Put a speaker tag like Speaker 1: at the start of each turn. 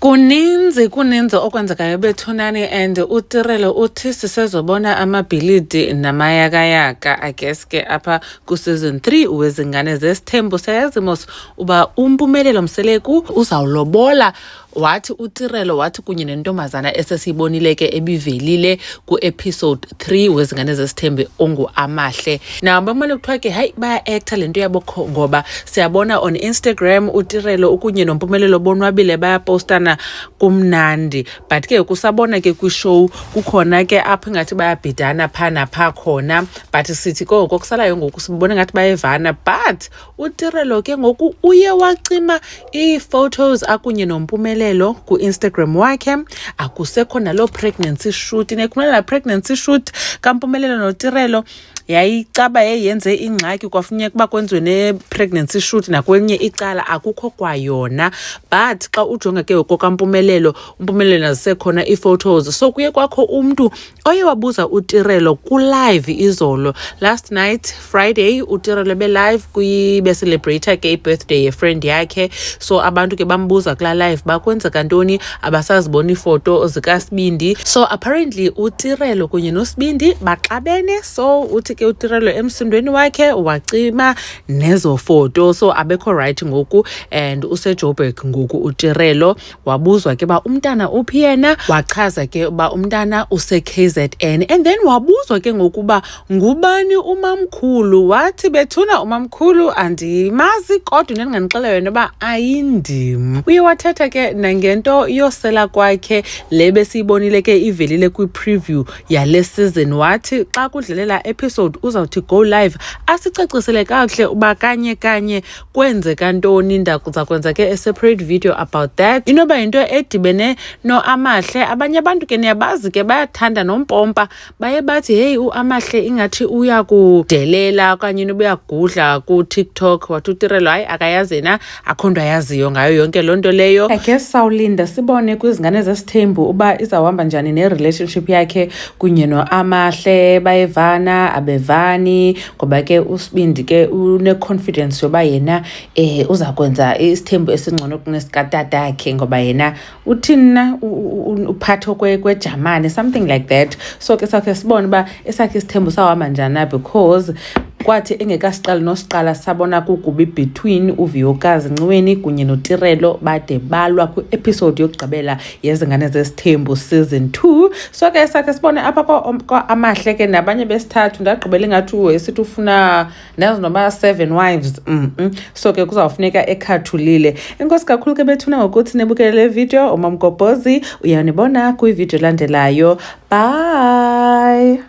Speaker 1: Kuninzi okwenzekayo bethunani, and uTirelo uthi sisezobona amabhilidi namayakayaka. I guess ke apha ku-season 3 wezingane zesithembu. Siyayazi mos uba uMpumelelo Mseleku uzawulobola, wathi uTirelo wathi kunye nentombazana esesiyibonile ke ebivelile ku-episode 3 wezingane zesithembu onguAmahle. Now bamane kuthiwa ke hayi baya-acta le nto yabo ngoba siyabona on Instagram uTirelo ukunye noMpumelelo bonwabile bayapostana kumnandi, but ke kusabona ke kwishow kukhona ke apha ngathi bayabhidana pha napha khona, but sithi koko kusalayo ngoku sibone ngathi bayevana. But uTirelo ke ngoku uye wacima ii-photos akunye noMpumelelo ku-Instagram wakhe. Akusekho nalo pregnancy shoot, nekhumela pregnancy shoot kaMpumelelo noTirelo yayicaba yenze ingxaki, kwafuneka uba kwenziwe ne-pregnancy shoot nakwelinye icala akukho kwayona. But xa ujonga ke kaMpumelelo, uMpumelelo nazisekhona ii-photos. So kuye kwakho umntu oye wabuza uTirelo ku-live izolo, last night Friday uTirelo be-live beselebrata ke i-birthday ye-friend yakhe. So abantu ke bambuza kulaa live bakwenzeka ntoni, abasazibona iifoto zikaSibindi. So apparently uTirelo kunye noSibindi baxabene, so uthi ke uTirelo emsindweni wakhe wacima nezo foto. So abekho right ngoku and useJoburg ngoku uTirelo. Wabuzwa ke ba umntana uphi yena, wachaza ke uba umntana use-KZN, and then wabuzwa ke ngokuba ngubani umamkhulu. Wathi bethuna umamkhulu andimazi kodwa ndinganixela yona uba ayindim. Uye wathetha ke nangento yosela kwakhe le besiyibonile ke ivelile kwi-preview yale season. Wathi xa kudlalela episode uzawuthi go live asicacisele kakuhle uba kanye kwenzeka ntoni. Ndakuza kwenza ke a separate video about that. Inoba yinto edibene noAmahle. Abanye abantu ke niyabazi ke bayathanda nompompa, baye bathi hey uAmahle ingathi uyakudelela okanye ubuyagudla ku-TikTok. Wathi uTirelo hayi akayazi yena, akho nto ayaziyo ngayo yonke loo nto leyo. I guess sawulinda sibone kwizingane zesithembu uba izawuhamba njani ne-relationship yakhe kunye noAmahle. Bayevana abevani, ngoba ke uSibindi ke une-confidence yoba yena uza kwenza isithembu esingcono kunesikatatakhe, ngoba yena uthina uphatho kwejamane, something like that. So ke sakhe sibone uba esakhe isithembu sawuhamba njani na, because kwathi engekasiqala nosiqala sabona kukubi between uViyokazi Ncweni kunye noTirelo bade balwa kwi-episode yokugqibela yezingane zesithembu season 2. So ke sakhe sibone apha kwaAmahle ke nabanye besithathu, ndagqibela ngathi esithi ufuna nazo noba 7 wives. So ke kuzawufuneka ekhathulile. Enkosi kakhulu ke bethuna ngokuthi nebukele le video. uMamgobhozi uyanibona kwivideo landelayo. Bye.